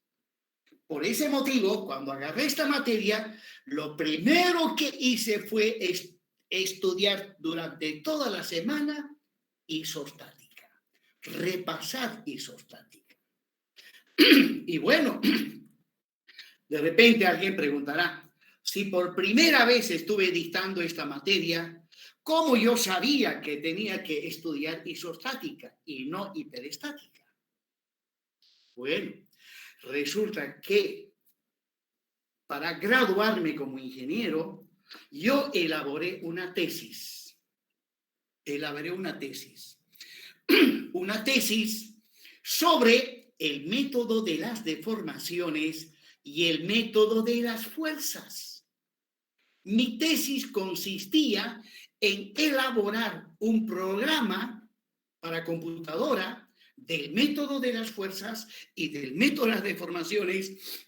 Por ese motivo, cuando agarré esta materia, lo primero que hice fue estudiar durante toda la semana isostática, repasar isostática. Y bueno, de repente alguien preguntará, si por primera vez estuve dictando esta materia, ¿cómo yo sabía que tenía que estudiar isostática y no hiperestática? Bueno, resulta que para graduarme como ingeniero, yo elaboré una tesis. Una tesis sobre el método de las deformaciones y el método de las fuerzas. Mi tesis consistía en elaborar un programa para computadora del método de las fuerzas y del método de las deformaciones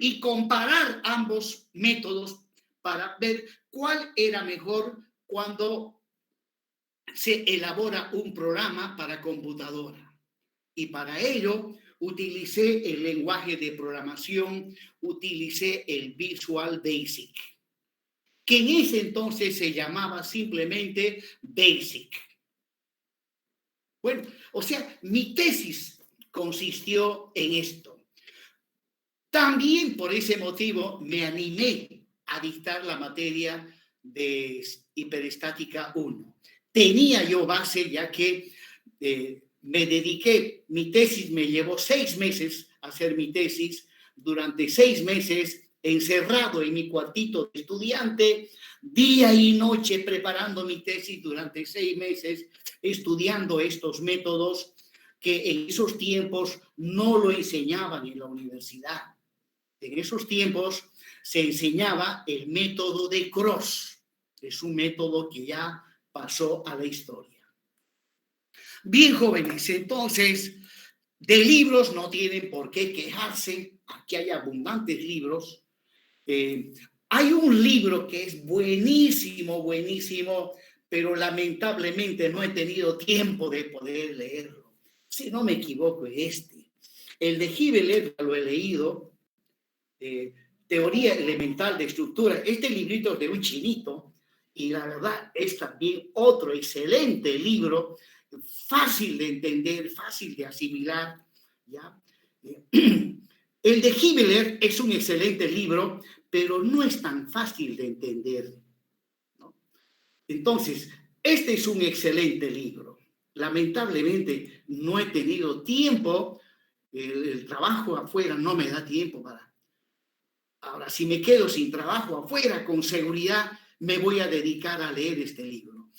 y comparar ambos métodos para ver cuál era mejor cuando se elabora un programa para computadora. Y para ello utilicé el lenguaje de programación, utilicé el Visual Basic, que en ese entonces se llamaba simplemente Basic. Bueno, o sea, mi tesis consistió en esto. También por ese motivo me animé a dictar la materia de hiperestática 1. Tenía yo base, ya que me dediqué, mi tesis me llevó 6 meses a hacer mi tesis. Durante 6 meses encerrado en mi cuartito de estudiante, día y noche preparando mi tesis durante 6 meses, estudiando estos métodos que en esos tiempos no lo enseñaban en la universidad. En esos tiempos se enseñaba el método de Cross. Es un método que ya pasó a la historia. Bien, jóvenes, entonces, de libros no tienen por qué quejarse. Aquí hay abundantes libros. Hay un libro que es buenísimo, buenísimo, pero lamentablemente no he tenido tiempo de poder leerlo. Si no me equivoco, es este. El de Hibbeler lo he leído. Teoría elemental de estructura. Este librito es de un chinito y la verdad es también otro excelente libro, fácil de entender, fácil de asimilar, ¿ya? El de Hibbeler es un excelente libro, pero no es tan fácil de entender, ¿no? Entonces, este es un excelente libro. Lamentablemente no he tenido tiempo, el trabajo afuera no me da tiempo para... Ahora, si me quedo sin trabajo afuera, con seguridad me voy a dedicar a leer este libro.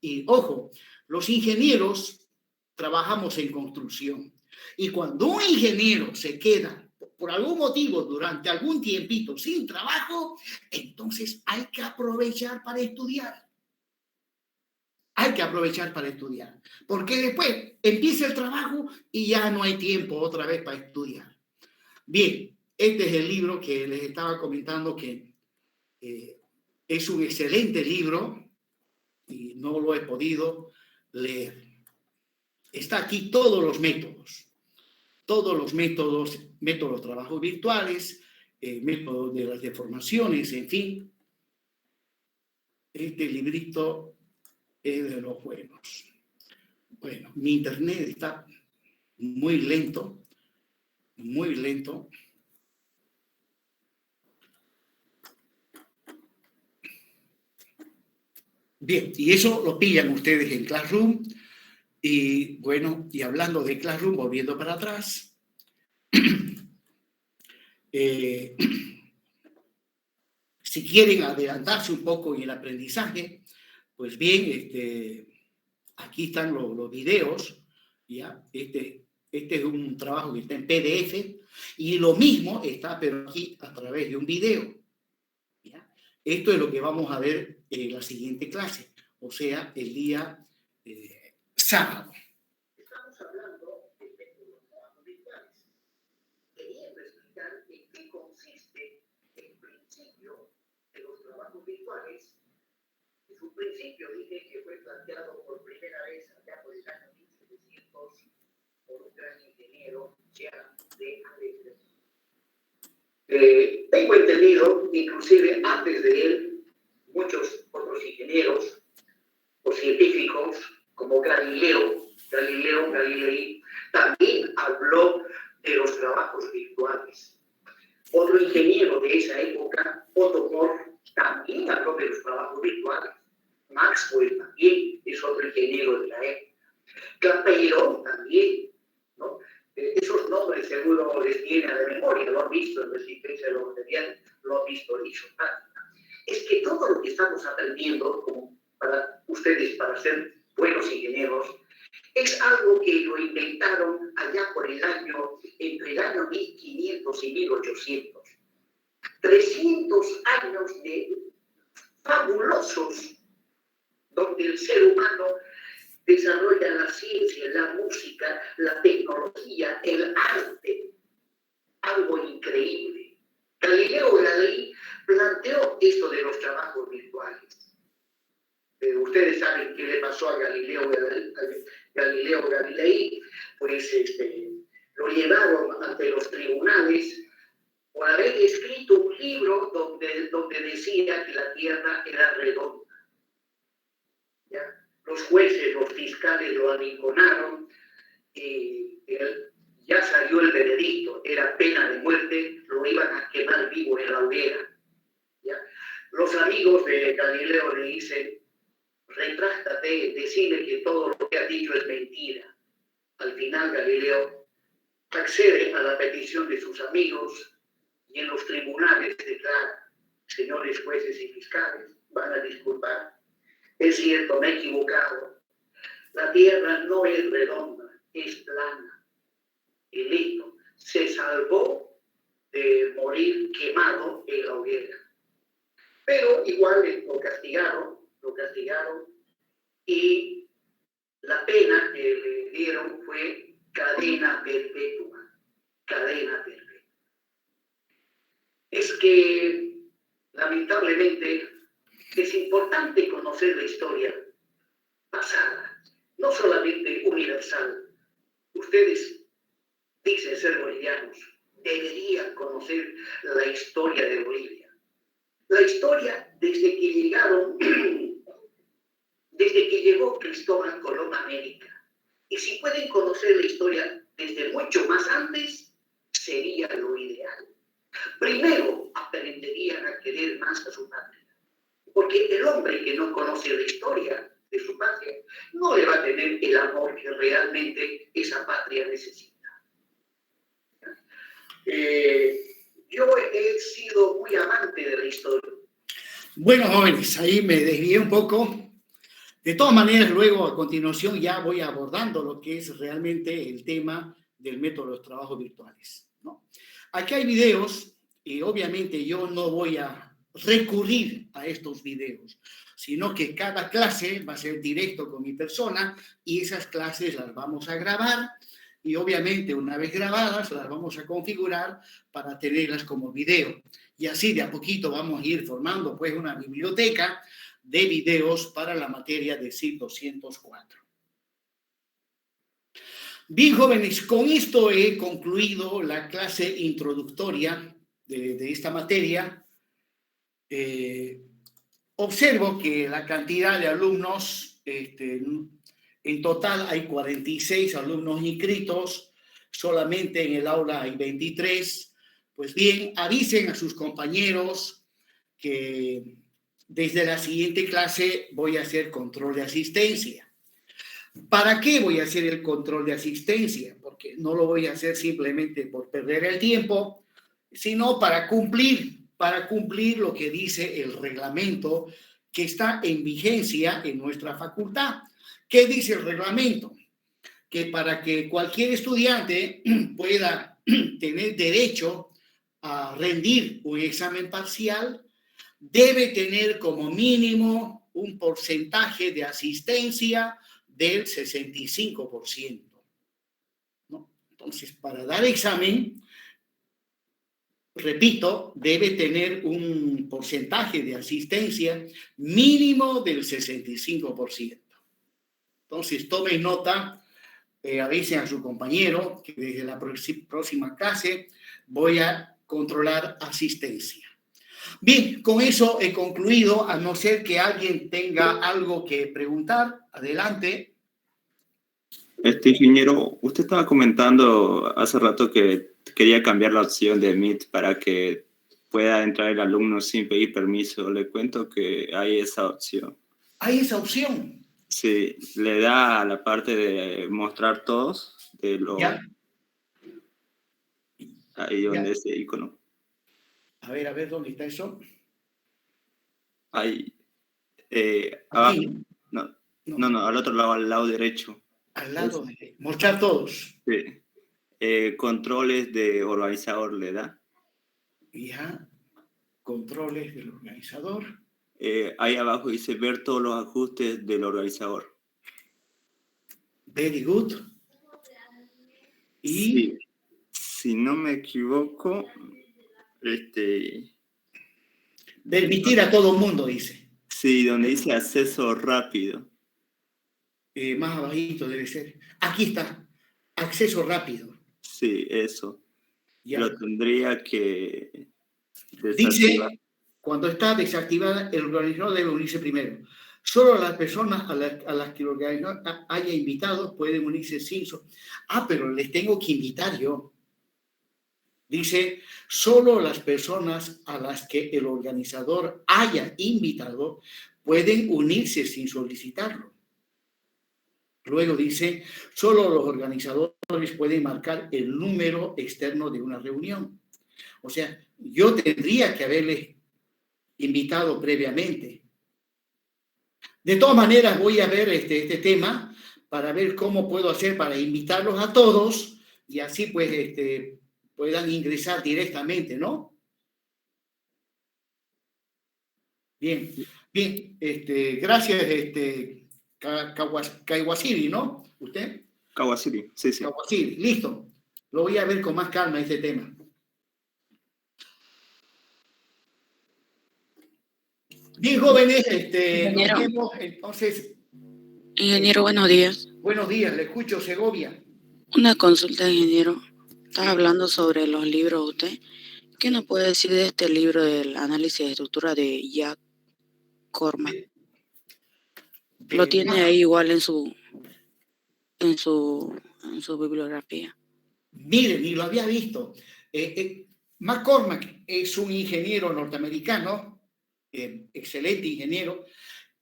Y ojo, los ingenieros trabajamos en construcción. Y cuando un ingeniero se queda por algún motivo durante algún tiempito sin trabajo, entonces hay que aprovechar para estudiar. Hay que aprovechar para estudiar. Porque después empieza el trabajo y ya no hay tiempo otra vez para estudiar. Bien. Este es el libro que les estaba comentando que es un excelente libro y no lo he podido leer. Está aquí todos los métodos de trabajos virtuales, métodos de las deformaciones, en fin. Este librito es de los buenos. Bueno, mi internet está muy lento, muy lento. Bien, y eso lo pillan ustedes en Classroom. Y bueno, y hablando de Classroom, volviendo para atrás, si quieren adelantarse un poco en el aprendizaje, pues bien, aquí están los videos, ¿ya? Este es un trabajo que está en PDF y lo mismo está, pero aquí a través de un video, ¿ya? Esto es lo que vamos a ver en la siguiente clase, o sea, el día sábado. Estamos hablando de métodos de trabajo virtuales. Queriendo explicar en qué consiste el principio de los trabajos virtuales. Es un principio, dije, que fue planteado por primera vez allá por el año 1700 por un gran ingeniero, Jean de Alegre. Tengo entendido, inclusive antes de él, muchos otros ingenieros o científicos, como Galilei, también habló de los trabajos virtuales. Otro ingeniero de esa época, Otto Moore, también habló de los trabajos virtuales. Maxwell también es otro ingeniero de la época. Clapeyron también, ¿no? Esos nombres seguro les tiene de memoria, lo han visto en resistencia de los materiales, lo han visto en isopráctica. Es que todo lo que estamos aprendiendo, como para ustedes, para ser buenos ingenieros, es algo que lo inventaron allá por entre el año 1500 y 1800. 300 años de fabulosos, donde el ser humano desarrolla la ciencia, la música, la tecnología, el arte, algo increíble. Galileo Galilei planteó esto de los trabajos virtuales. Ustedes saben qué le pasó a Galileo Galilei, pues lo llevaron decía que la Tierra era redonda. ¿Ya? Los jueces, los fiscales lo arrinconaron y ya salió el veredicto, era pena de muerte, lo iban a quemar vivo en la hoguera. ¿Ya? Los amigos de Galileo le dicen, retráctate, decide que todo lo que has dicho es mentira. Al final Galileo accede a la petición de sus amigos y en los tribunales declara, señores jueces y fiscales, van a disculpar. Es cierto, me he equivocado. La Tierra no es redonda, es plana. Y listo, se salvó de morir quemado en la hoguera. Pero igual lo castigaron y la pena que le dieron fue cadena perpetua. Cadena perpetua. Es que, lamentablemente, es importante conocer la historia pasada, no solamente universal. Ustedes dicen ser bolivianos, deberían conocer la historia de Bolivia. La historia desde que llegó Cristóbal Colón a América. Y si pueden conocer la historia desde mucho más antes, sería lo ideal. Primero, aprenderían a querer más a su patria. Porque el hombre que no conoce la historia de su patria no le va a tener el amor que realmente esa patria necesita. Yo he sido muy amante de la historia. Bueno, jóvenes, ahí me desvié un poco. De todas maneras, luego a continuación ya voy abordando lo que es realmente el tema del método de los trabajos virtuales, ¿no? Aquí hay videos y obviamente yo no voy a recurrir a estos videos, sino que cada clase va a ser directo con mi persona y esas clases las vamos a grabar y obviamente una vez grabadas las vamos a configurar para tenerlas como video. Y así de a poquito vamos a ir formando pues una biblioteca de videos para la materia de CIP 204. Bien, jóvenes, con esto he concluido la clase introductoria de esta materia. Observo que la cantidad de alumnos, en total hay 46 alumnos inscritos, solamente en el aula hay 23. Pues bien, avisen a sus compañeros que desde la siguiente clase voy a hacer control de asistencia. ¿Para qué voy a hacer el control de asistencia? Porque no lo voy a hacer simplemente por perder el tiempo, sino para cumplir lo que dice el reglamento que está en vigencia en nuestra facultad. ¿Qué dice el reglamento? Que para que cualquier estudiante pueda tener derecho a rendir un examen parcial, debe tener como mínimo un porcentaje de asistencia del 65%, ¿no? Entonces, para dar examen, repito, debe tener un porcentaje de asistencia mínimo del 65%. Entonces, tomen nota, avisen a su compañero que desde la próxima clase voy a controlar asistencia. Bien, con eso he concluido, a no ser que alguien tenga algo que preguntar. Adelante. Ingeniero, usted estaba comentando hace rato que quería cambiar la opción de Meet para que pueda entrar el alumno sin pedir permiso. Le cuento que hay esa opción. ¿Hay esa opción? Sí, le da a la parte de mostrar todos, de lo, ¿Ya? ahí donde ¿Ya? ese icono. A ver, ¿dónde está eso? Ahí, Aquí. abajo. No, al otro lado, al lado derecho. Al lado de mostrar todos. Sí. Controles de organizador le da. Ya. Controles del organizador. Ahí abajo dice ver todos los ajustes del organizador. Very good. Y sí. Si no me equivoco, permitir a todo el mundo, dice. Sí, donde dice acceso rápido. Más abajito debe ser. Aquí está. Acceso rápido. Sí, eso. Ya. Lo tendría que desactivar. Cuando está desactivada, el organizador debe unirse primero. Solo las personas a las que el organizador haya invitado pueden unirse sin... pero les tengo que invitar yo. Dice, solo las personas a las que el organizador haya invitado pueden unirse sin solicitarlo. Luego dice, solo los organizadores pueden marcar el número externo de una reunión. O sea, yo tendría que haberles invitado previamente. De todas maneras, voy a ver este tema para ver cómo puedo hacer para invitarlos a todos y así pues puedan ingresar directamente, ¿no? Bien, bien, gracias, Kawasiri, ¿no? ¿Usted? Kawasiri, sí, sí. Kawasiri, listo. Lo voy a ver con más calma este tema. Bien, jóvenes, nos vemos entonces. Ingeniero, buenos días. Buenos días, le escucho, Segovia. Una consulta, ingeniero. Estaba hablando sobre los libros usted. ¿Qué nos puede decir de este libro del análisis de estructura de Jack Corman? Lo tiene ahí igual en su bibliografía. Miren, ni lo había visto. McCormack es un ingeniero norteamericano, excelente ingeniero.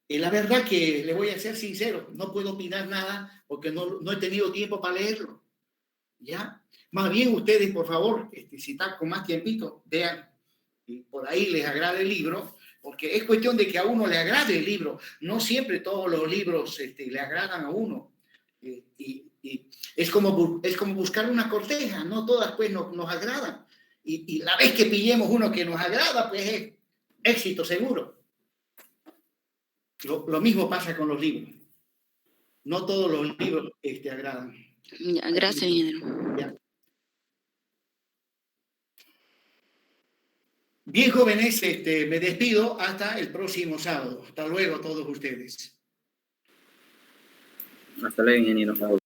La verdad que le voy a ser sincero, no puedo opinar nada porque no he tenido tiempo para leerlo. ¿Ya? Más bien ustedes, por favor, si están con más tiempito, vean, y por ahí les agrade el libro, porque es cuestión de que a uno le agrade el libro. No siempre todos los libros le agradan a uno. Y es como buscar una corteja, no todas pues nos agradan. Y la vez que pillemos uno que nos agrada, pues es éxito seguro. Lo mismo pasa con los libros. No todos los libros agradan. Ya, gracias, ingeniero. Ya. Bien, jóvenes, me despido hasta el próximo sábado. Hasta luego todos ustedes. Hasta luego, ingeniero.